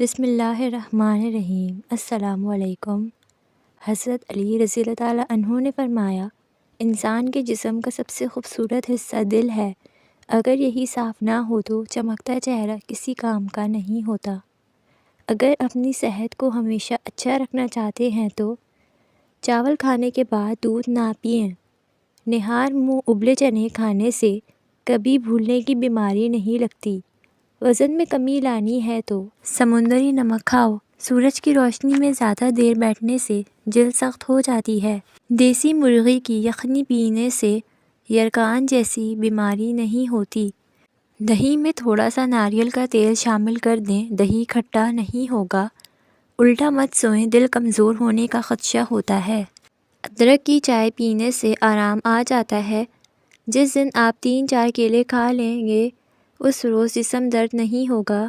بسم اللہ الرحمن الرحیم۔ السلام علیکم۔ حضرت علی رضی اللہ تعالیٰ عنہ نے فرمایا، انسان کے جسم کا سب سے خوبصورت حصہ دل ہے۔ اگر یہی صاف نہ ہو تو چمکتا چہرہ کسی کام کا نہیں ہوتا۔ اگر اپنی صحت کو ہمیشہ اچھا رکھنا چاہتے ہیں تو چاول کھانے کے بعد دودھ نہ پئیں۔ نہار منہ ابلے چنے کھانے سے کبھی بھولنے کی بیماری نہیں لگتی۔ وزن میں کمی لانی ہے تو سمندری نمک کھاؤ۔ سورج کی روشنی میں زیادہ دیر بیٹھنے سے جلد سخت ہو جاتی ہے۔ دیسی مرغی کی یخنی پینے سے یرقان جیسی بیماری نہیں ہوتی۔ دہی میں تھوڑا سا ناریل کا تیل شامل کر دیں، دہی کھٹا نہیں ہوگا۔ الٹا مت سوئیں، دل کمزور ہونے کا خدشہ ہوتا ہے۔ ادرک کی چائے پینے سے آرام آ جاتا ہے۔ جس دن آپ 3-4 کیلے کھا لیں گے اس روز جسم درد نہیں ہوگا۔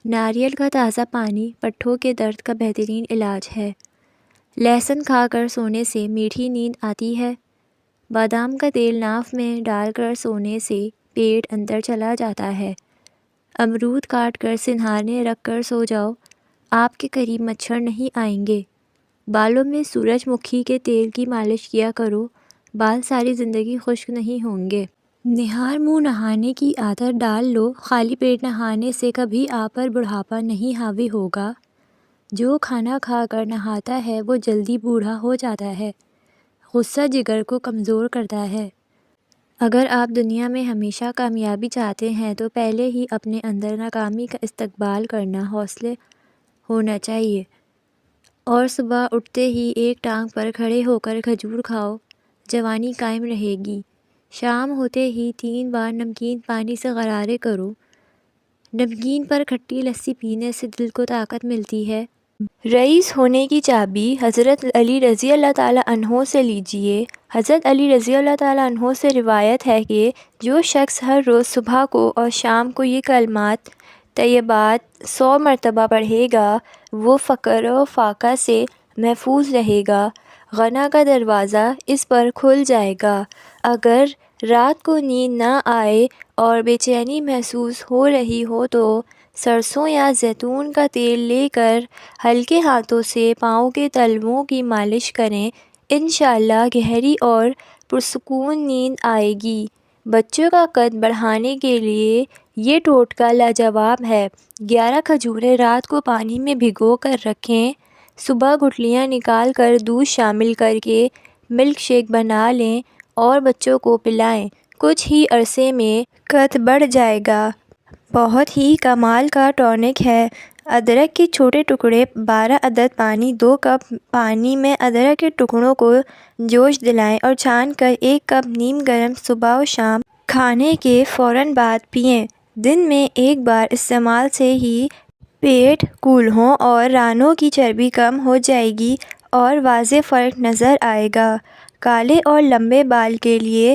ناریل کا تازہ پانی پٹھوں کے درد کا بہترین علاج ہے۔ لہسن کھا کر سونے سے میٹھی نیند آتی ہے۔ بادام کا تیل ناف میں ڈال کر سونے سے پیٹ اندر چلا جاتا ہے۔ امرود کاٹ کر سنہارنے رکھ کر سو جاؤ، آپ کے قریب مچھر نہیں آئیں گے۔ بالوں میں سورج مکھی کے تیل کی مالش کیا کرو، بال ساری زندگی خشک نہیں ہوں گے۔ نہار منہ نہانے کی عادت ڈال لو، خالی پیٹ نہانے سے کبھی آپ پر بڑھاپا نہیں حاوی ہوگا۔ جو کھانا کھا کر نہاتا ہے وہ جلدی بوڑھا ہو جاتا ہے۔ غصہ جگر کو کمزور کرتا ہے۔ اگر آپ دنیا میں ہمیشہ کامیابی چاہتے ہیں تو پہلے ہی اپنے اندر ناکامی کا استقبال کرنا حوصلے ہونا چاہیے، اور صبح اٹھتے ہی ایک ٹانگ پر کھڑے ہو کر کھجور کھاؤ، جوانی قائم رہے گی۔ شام ہوتے ہی 3 بار نمکین پانی سے غرارے کرو۔ نمکین پر کھٹی لسی پینے سے دل کو طاقت ملتی ہے۔ رئیس ہونے کی چابی حضرت علی رضی اللہ تعالیٰ عنہ سے لیجئے۔ حضرت علی رضی اللہ تعالیٰ عنہ سے روایت ہے کہ جو شخص ہر روز صبح کو اور شام کو یہ کلمات طیبات 100 مرتبہ پڑھے گا وہ فقر و فاقہ سے محفوظ رہے گا، غنا کا دروازہ اس پر کھل جائے گا۔ اگر رات کو نیند نہ آئے اور بے چینی محسوس ہو رہی ہو تو سرسوں یا زیتون کا تیل لے کر ہلکے ہاتھوں سے پاؤں کے تلووں کی مالش کریں، انشاءاللہ گہری اور پرسکون نیند آئے گی۔ بچوں کا قد بڑھانے کے لیے یہ ٹوٹکا لاجواب ہے۔ 11 کھجوریں رات کو پانی میں بھگو کر رکھیں، صبح گٹھلیاں نکال کر دودھ شامل کر کے ملک شیک بنا لیں اور بچوں کو پلائیں۔ کچھ ہی عرصے میں قد بڑھ جائے گا۔ بہت ہی کمال کا ٹونک ہے۔ ادرک کے چھوٹے ٹکڑے 12 عدد پانی 2 کپ پانی میں ادرک کے ٹکڑوں کو جوش دلائیں اور چھان کر 1 کپ نیم گرم صبح و شام کھانے کے فوراً بعد پئیں۔ دن میں 1 بار استعمال سے ہی پیٹ کولہوں اور رانوں کی چربی کم ہو جائے گی اور واضح فرق نظر آئے گا۔ کالے اور لمبے بال کے لیے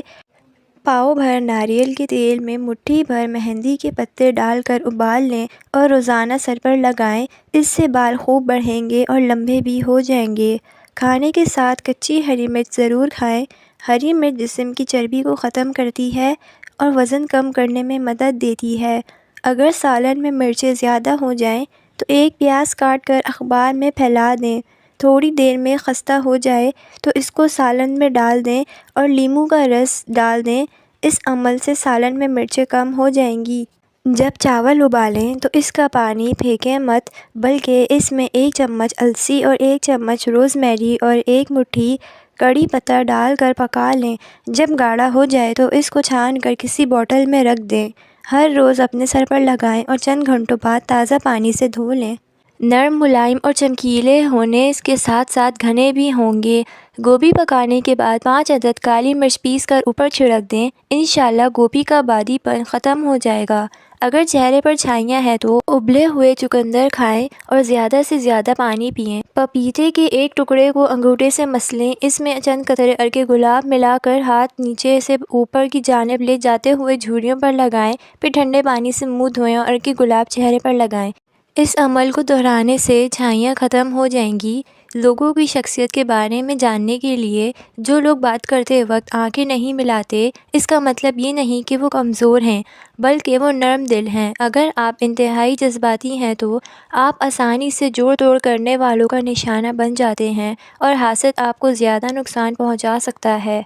پاؤ بھر ناریل کے تیل میں مٹھی بھر مہندی کے پتے ڈال کر ابال لیں اور روزانہ سر پر لگائیں، اس سے بال خوب بڑھیں گے اور لمبے بھی ہو جائیں گے۔ کھانے کے ساتھ کچی ہری مرچ ضرور کھائیں۔ ہری مرچ جسم کی چربی کو ختم کرتی ہے اور وزن کم کرنے میں مدد دیتی ہے۔ اگر سالن میں مرچیں زیادہ ہو جائیں تو 1 پیاز کاٹ کر اخبار میں پھیلا دیں، تھوڑی دیر میں خستہ ہو جائے تو اس کو سالن میں ڈال دیں اور لیموں کا رس ڈال دیں، اس عمل سے سالن میں مرچیں کم ہو جائیں گی۔ جب چاول ابالیں تو اس کا پانی پھینکیں مت، بلکہ اس میں 1 چمچ السی اور 1 چمچ روز میری اور 1 مٹھی کڑی پتہ ڈال کر پکا لیں۔ جب گاڑھا ہو جائے تو اس کو چھان کر کسی بوتل میں رکھ دیں۔ ہر روز اپنے سر پر لگائیں اور چند گھنٹوں بعد تازہ پانی سے دھو لیں۔ نرم، ملائم اور چمکیلے ہونے کے ساتھ ساتھ گھنے بھی ہوں گے۔ گوبھی پکانے کے بعد 5 عدد کالی مرچ پیس کر اوپر چھڑک دیں، انشاءاللہ گوبھی کا بادی پن ختم ہو جائے گا۔ اگر چہرے پر چھائیاں ہیں تو ابلے ہوئے چقندر کھائیں اور زیادہ سے زیادہ پانی پئیں۔ پپیتے کے ایک ٹکڑے کو انگوٹھے سے مسلیں، اس میں چند قطرے عرق گلاب ملا کر ہاتھ نیچے سے اوپر کی جانب لے جاتے ہوئے جھریوں پر لگائیں، پھر ٹھنڈے پانی سے منہ دھوئیں اور عرق گلاب چہرے پر لگائیں۔ اس عمل کو دہرانے سے چھائیاں ختم ہو جائیں گی۔ لوگوں کی شخصیت کے بارے میں جاننے کے لیے جو لوگ بات کرتے وقت آنکھیں نہیں ملاتے، اس کا مطلب یہ نہیں کہ وہ کمزور ہیں، بلکہ وہ نرم دل ہیں۔ اگر آپ انتہائی جذباتی ہیں تو آپ آسانی سے جوڑ توڑ کرنے والوں کا نشانہ بن جاتے ہیں اور حاسد آپ کو زیادہ نقصان پہنچا سکتا ہے۔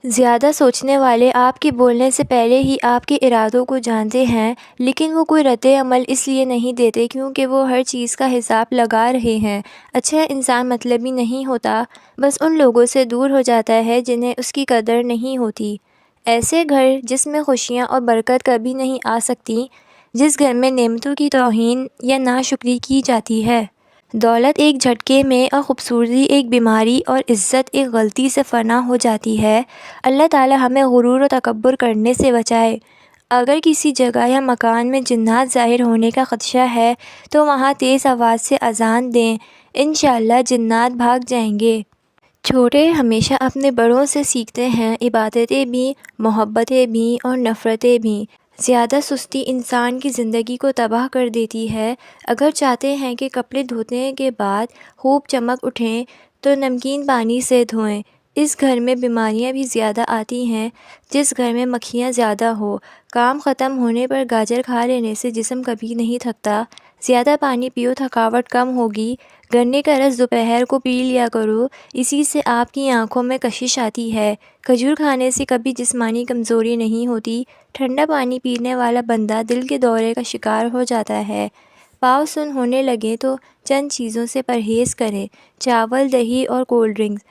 زیادہ سوچنے والے آپ کے بولنے سے پہلے ہی آپ کے ارادوں کو جانتے ہیں، لیکن وہ کوئی رد عمل اس لیے نہیں دیتے کیونکہ وہ ہر چیز کا حساب لگا رہے ہیں۔ اچھا انسان مطلبی نہیں ہوتا، بس ان لوگوں سے دور ہو جاتا ہے جنہیں اس کی قدر نہیں ہوتی۔ ایسے گھر جس میں خوشیاں اور برکت کبھی نہیں آ سکتی، جس گھر میں نعمتوں کی توہین یا ناشکری کی جاتی ہے۔ دولت ایک جھٹکے میں اور خوبصورتی ایک بیماری اور عزت ایک غلطی سے فنا ہو جاتی ہے۔ اللہ تعالی ہمیں غرور و تکبر کرنے سے بچائے۔ اگر کسی جگہ یا مکان میں جنات ظاہر ہونے کا خدشہ ہے تو وہاں تیز آواز سے اذان دیں، انشاءاللہ جنات بھاگ جائیں گے۔ چھوٹے ہمیشہ اپنے بڑوں سے سیکھتے ہیں، عبادتیں بھی، محبتیں بھی اور نفرتیں بھی۔ زیادہ سستی انسان کی زندگی کو تباہ کر دیتی ہے۔ اگر چاہتے ہیں کہ کپڑے دھونے کے بعد خوب چمک اٹھیں تو نمکین پانی سے دھوئیں۔ اس گھر میں بیماریاں بھی زیادہ آتی ہیں جس گھر میں مکھیاں زیادہ ہو۔ کام ختم ہونے پر گاجر کھا لینے سے جسم کبھی نہیں تھکتا۔ زیادہ پانی پیو، تھکاوٹ کم ہوگی۔ گنے کا رس دوپہر کو پی لیا کرو، اسی سے آپ کی آنکھوں میں کشش آتی ہے۔ کھجور کھانے سے کبھی جسمانی کمزوری نہیں ہوتی۔ ٹھنڈا پانی پینے والا بندہ دل کے دورے کا شکار ہو جاتا ہے۔ پاؤں سن ہونے لگے تو چند چیزوں سے پرہیز کریں: چاول، دہی اور کولڈ ڈرنکس۔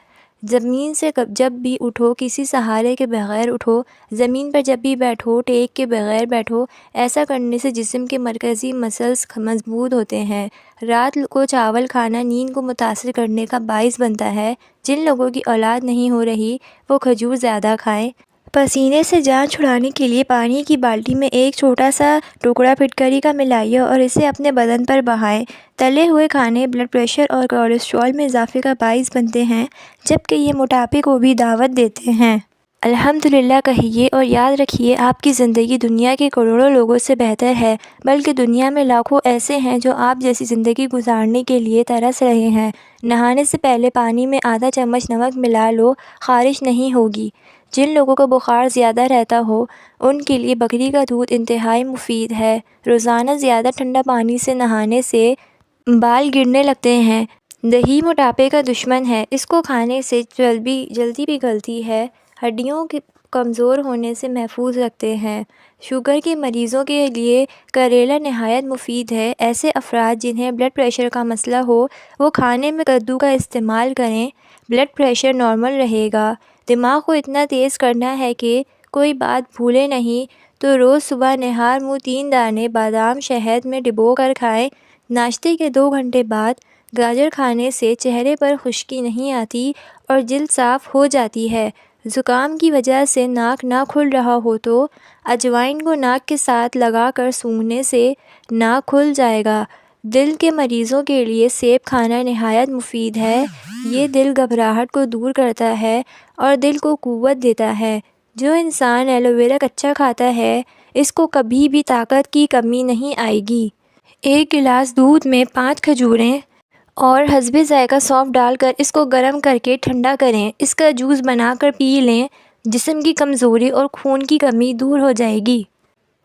زمین سے جب بھی اٹھو کسی سہارے کے بغیر اٹھو۔ زمین پر جب بھی بیٹھو ٹیک کے بغیر بیٹھو۔ ایسا کرنے سے جسم کے مرکزی مسلز مضبوط ہوتے ہیں۔ رات کو چاول کھانا نیند کو متاثر کرنے کا باعث بنتا ہے۔ جن لوگوں کی اولاد نہیں ہو رہی وہ کھجور زیادہ کھائیں۔ پسینے سے جان چھڑانے کے لیے پانی کی بالٹی میں ایک چھوٹا سا ٹکڑا پھٹکری کا ملائیے اور اسے اپنے بدن پر بہائیں۔ تلے ہوئے کھانے بلڈ پریشر اور کولیسٹرول میں اضافے کا باعث بنتے ہیں، جبکہ یہ موٹاپے کو بھی دعوت دیتے ہیں۔ الحمدللہ کہیے اور یاد رکھیے آپ کی زندگی دنیا کے کروڑوں لوگوں سے بہتر ہے، بلکہ دنیا میں لاکھوں ایسے ہیں جو آپ جیسی زندگی گزارنے کے لیے ترس رہے ہیں۔ نہانے سے پہلے پانی میں آدھا چمچ نمک ملا لو، خارش نہیں ہوگی۔ جن لوگوں کو بخار زیادہ رہتا ہو ان کے لیے بکری کا دودھ انتہائی مفید ہے۔ روزانہ زیادہ ٹھنڈا پانی سے نہانے سے بال گرنے لگتے ہیں۔ دہی موٹاپے کا دشمن ہے، اس کو کھانے سے جلدی پگھلتی ہے، ہڈیوں کے کمزور ہونے سے محفوظ رکھتے ہیں۔ شوگر کے مریضوں کے لیے کریلا نہایت مفید ہے۔ ایسے افراد جنہیں بلڈ پریشر کا مسئلہ ہو وہ کھانے میں کدو کا استعمال کریں، بلڈ پریشر نارمل رہے گا۔ دماغ کو اتنا تیز کرنا ہے کہ کوئی بات بھولے نہیں تو روز صبح نہار منہ 3 دانے بادام شہد میں ڈبو کر کھائیں۔ ناشتے کے 2 گھنٹے بعد گاجر کھانے سے چہرے پر خشکی نہیں آتی اور جلد صاف ہو جاتی ہے۔ زکام کی وجہ سے ناک نہ کھل رہا ہو تو اجوائن کو ناک کے ساتھ لگا کر سونگھنے سے ناک کھل جائے گا۔ دل کے مریضوں کے لیے سیب کھانا نہایت مفید ہے۔ یہ دل گھبراہٹ کو دور کرتا ہے اور دل کو قوت دیتا ہے۔ جو انسان ایلو ویرا کچا کھاتا ہے اس کو کبھی بھی طاقت کی کمی نہیں آئے گی۔ ایک گلاس دودھ میں 5 کھجوریں اور حسب ذائقہ سونف ڈال کر اس کو گرم کر کے ٹھنڈا کریں۔ اس کا جوس بنا کر پی لیں، جسم کی کمزوری اور خون کی کمی دور ہو جائے گی۔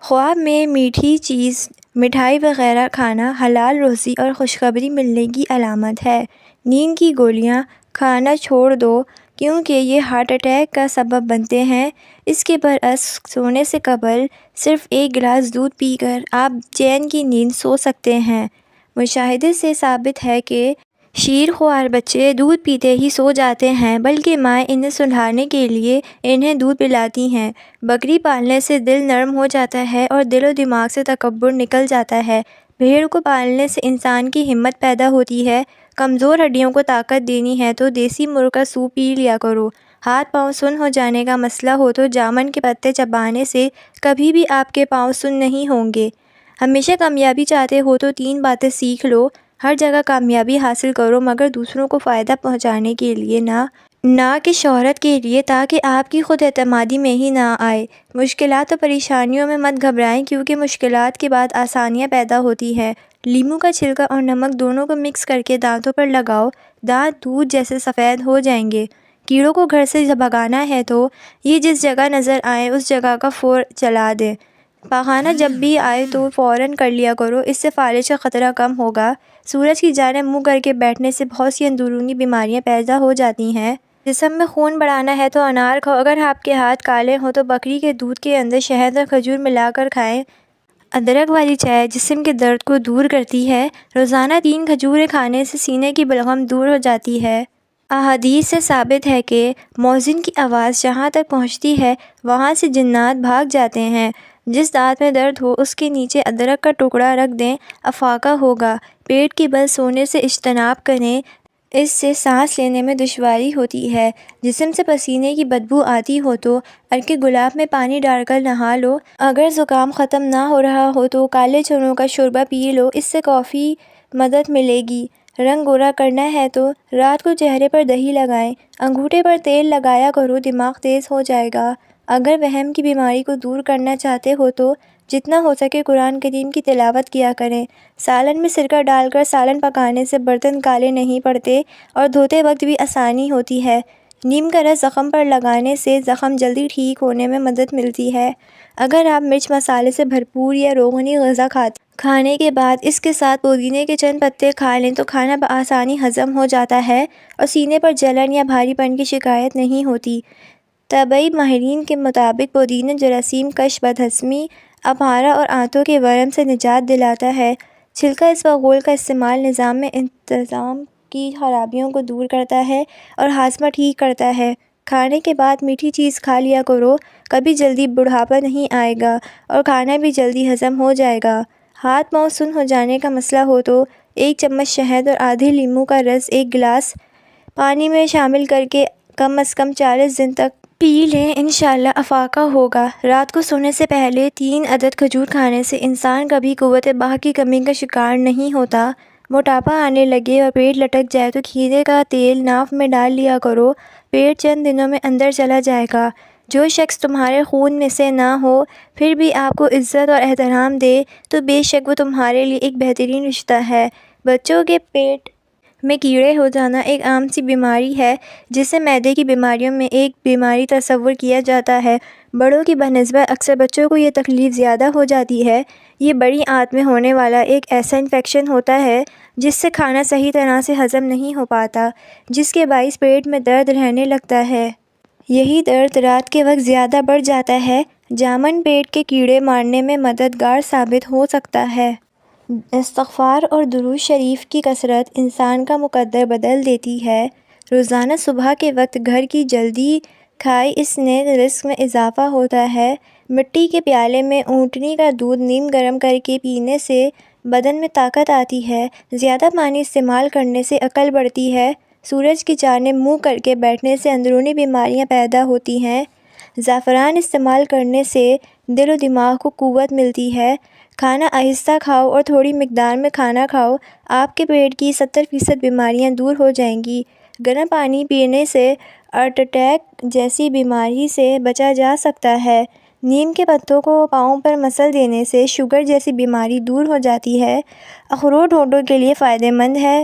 خواب میں میٹھی چیز، مٹھائی وغیرہ کھانا حلال روزی اور خوشخبری ملنے کی علامت ہے۔ نیند کی گولیاں کھانا چھوڑ دو کیونکہ یہ ہارٹ اٹیک کا سبب بنتے ہیں۔ اس کے برعکس سونے سے قبل صرف 1 گلاس دودھ پی کر آپ چین کی نیند سو سکتے ہیں۔ مشاہدے سے ثابت ہے کہ شیر خوار بچے دودھ پیتے ہی سو جاتے ہیں، بلکہ مائیں انہیں سلانے کے لیے انہیں دودھ پلاتی ہیں۔ بکری پالنے سے دل نرم ہو جاتا ہے اور دل و دماغ سے تکبر نکل جاتا ہے۔ بھیڑ کو پالنے سے انسان کی ہمت پیدا ہوتی ہے۔ کمزور ہڈیوں کو طاقت دینی ہے تو دیسی مرغ کا سوپ پی لیا کرو۔ ہاتھ پاؤں سن ہو جانے کا مسئلہ ہو تو جامن کے پتے چبانے سے کبھی بھی آپ کے پاؤں سن نہیں ہوں گے۔ ہمیشہ کامیابی چاہتے ہو تو 3 باتیں سیکھ لو۔ ہر جگہ کامیابی حاصل کرو مگر دوسروں کو فائدہ پہنچانے کے لیے نہ کہ شہرت کے لیے، تاکہ آپ کی خود اعتمادی میں ہی نہ آئے۔ مشکلات و پریشانیوں میں مت گھبرائیں کیونکہ مشکلات کے بعد آسانیاں پیدا ہوتی ہیں۔ لیموں کا چھلکا اور نمک دونوں کو مکس کر کے دانتوں پر لگاؤ، دانت دودھ جیسے سفید ہو جائیں گے۔ کیڑوں کو گھر سے بھگانا ہے تو یہ جس جگہ نظر آئے اس جگہ کا فور چلا دیں۔ پاخانہ جب بھی آئے تو فوراً کر لیا کرو، اس سے فالج کا خطرہ کم ہوگا۔ سورج کی جانب منہ کر کے بیٹھنے سے بہت سی اندرونی بیماریاں پیدا ہو جاتی ہیں۔ جسم میں خون بڑھانا ہے تو انار کھاؤ، اگر آپ کے ہاتھ کالے ہوں تو بکری کے دودھ کے اندر شہد اور کھجور ملا کر کھائیں۔ ادرک والی چائے جسم کے درد کو دور کرتی ہے، روزانہ 3 کھجوریں کھانے سے سینے کی بلغم دور ہو جاتی ہے۔ احادیث سے ثابت ہے کہ مؤذن کی آواز جہاں تک پہنچتی ہے وہاں سے جنات بھاگ جاتے ہیں۔ جس دانت میں درد ہو اس کے نیچے ادرک کا ٹکڑا رکھ دیں، افاقہ ہوگا۔ پیٹ کے بل سونے سے اجتناب کریں، اس سے سانس لینے میں دشواری ہوتی ہے۔ جسم سے پسینے کی بدبو آتی ہو تو عرق گلاب میں پانی ڈال کر نہا لو۔ اگر زکام ختم نہ ہو رہا ہو تو کالے چنوں کا شوربہ پی لو، اس سے کافی مدد ملے گی۔ رنگ گورا کرنا ہے تو رات کو چہرے پر دہی لگائیں، انگوٹھے پر تیل لگایا کرو، دماغ تیز ہو جائے گا۔ اگر وہم کی بیماری کو دور کرنا چاہتے ہو تو جتنا ہو سکے قرآن کریم کی تلاوت کیا کریں۔ سالن میں سرکہ ڈال کر سالن پکانے سے برتن کالے نہیں پڑتے اور دھوتے وقت بھی آسانی ہوتی ہے۔ نیم کا رس زخم پر لگانے سے زخم جلدی ٹھیک ہونے میں مدد ملتی ہے۔ اگر آپ مرچ مسالے سے بھرپور یا روغنی غذا کھانے کے بعد اس کے ساتھ پودینے کے چند پتے کھا لیں تو کھانا بآسانی ہضم ہو جاتا ہے اور سینے پر جلن یا بھاری پن کی شکایت نہیں ہوتی۔ طبی ماہرین کے مطابق پودینہ جراثیم کش، بدہضمی، اپارہ اور آنتوں کے ورم سے نجات دلاتا ہے۔ چھلکا اسواغول کا استعمال نظام میں انتظام کی خرابیوں کو دور کرتا ہے اور ہاضمہ ٹھیک کرتا ہے۔ کھانے کے بعد میٹھی چیز کھا لیا کرو، کبھی جلدی بڑھاپا نہیں آئے گا اور کھانا بھی جلدی ہضم ہو جائے گا۔ ہاتھ پاؤں سن ہو جانے کا مسئلہ ہو تو 1 چمچ شہد اور آدھے لیموں کا رس 1 گلاس پانی میں شامل کر کے کم از کم 40 دن تک پی لیں، انشاءاللہ افاقہ ہوگا۔ رات کو سونے سے پہلے 3 عدد کھجور کھانے سے انسان کبھی قوت بحث کی کمی کا شکار نہیں ہوتا۔ موٹاپا آنے لگے اور پیٹ لٹک جائے تو کھیرے کا تیل ناف میں ڈال لیا کرو، پیٹ چند دنوں میں اندر چلا جائے گا۔ جو شخص تمہارے خون میں سے نہ ہو پھر بھی آپ کو عزت اور احترام دے تو بے شک وہ تمہارے لیے ایک بہترین رشتہ ہے۔ بچوں کے پیٹ میں کیڑے ہو جانا ایک عام سی بیماری ہے جسے معدے کی بیماریوں میں ایک بیماری تصور کیا جاتا ہے۔ بڑوں کی بنسبت اکثر بچوں کو یہ تکلیف زیادہ ہو جاتی ہے۔ یہ بڑی آنت میں ہونے والا ایک ایسا انفیکشن ہوتا ہے جس سے کھانا صحیح طرح سے ہضم نہیں ہو پاتا، جس کے باعث پیٹ میں درد رہنے لگتا ہے۔ یہی درد رات کے وقت زیادہ بڑھ جاتا ہے۔ جامن پیٹ کے کیڑے مارنے میں مددگار ثابت ہو سکتا ہے۔ استغفار اور درود شریف کی کثرت انسان کا مقدر بدل دیتی ہے۔ روزانہ صبح کے وقت گھر کی جلدی کھائی، اس سے رزق میں اضافہ ہوتا ہے۔ مٹی کے پیالے میں اونٹنی کا دودھ نیم گرم کر کے پینے سے بدن میں طاقت آتی ہے۔ زیادہ پانی استعمال کرنے سے عقل بڑھتی ہے۔ سورج کی جانب منہ کر کے بیٹھنے سے اندرونی بیماریاں پیدا ہوتی ہیں۔ زعفران استعمال کرنے سے دل و دماغ کو قوت ملتی ہے۔ کھانا آہستہ کھاؤ اور تھوڑی مقدار میں کھانا کھاؤ، آپ کے پیٹ کی 70% بیماریاں دور ہو جائیں گی۔ گرم پانی پینے سے ہارٹ اٹیک جیسی بیماری سے بچا جا سکتا ہے۔ نیم کے پتوں کو پاؤں پر مسل دینے سے شوگر جیسی بیماری دور ہو جاتی ہے۔ اخروٹ ہونٹوں کے لیے فائدہ مند ہے۔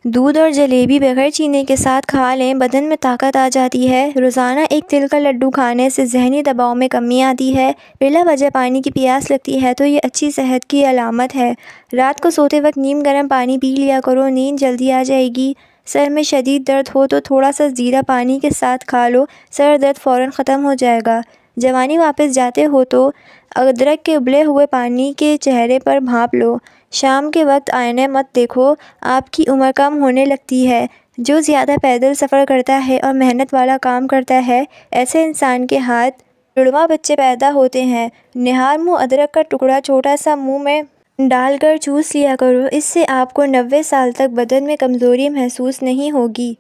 دودھ اور جلیبی بغیر چینی کے ساتھ کھا لیں، بدن میں طاقت آ جاتی ہے۔ روزانہ ایک تل کا لڈو کھانے سے ذہنی دباؤ میں کمی آتی ہے۔ بلا وجہ پانی کی پیاس لگتی ہے تو یہ اچھی صحت کی علامت ہے۔ رات کو سوتے وقت نیم گرم پانی پی لیا کرو، نیند جلدی آ جائے گی۔ سر میں شدید درد ہو تو تھوڑا سا زیرہ پانی کے ساتھ کھا لو، سر درد فوراً ختم ہو جائے گا۔ جوانی واپس جاتے ہو تو ادرک کے ابلے ہوئے پانی کے چہرے پر بھاپ لو۔ شام کے وقت آئینہ مت دیکھو، آپ کی عمر کم ہونے لگتی ہے۔ جو زیادہ پیدل سفر کرتا ہے اور محنت والا کام کرتا ہے، ایسے انسان کے ہاتھ جڑواں بچے پیدا ہوتے ہیں۔ نہار منہ ادرک کا ٹکڑا چھوٹا سا منہ میں ڈال کر چوس لیا کرو، اس سے آپ کو 90 سال تک بدن میں کمزوری محسوس نہیں ہوگی۔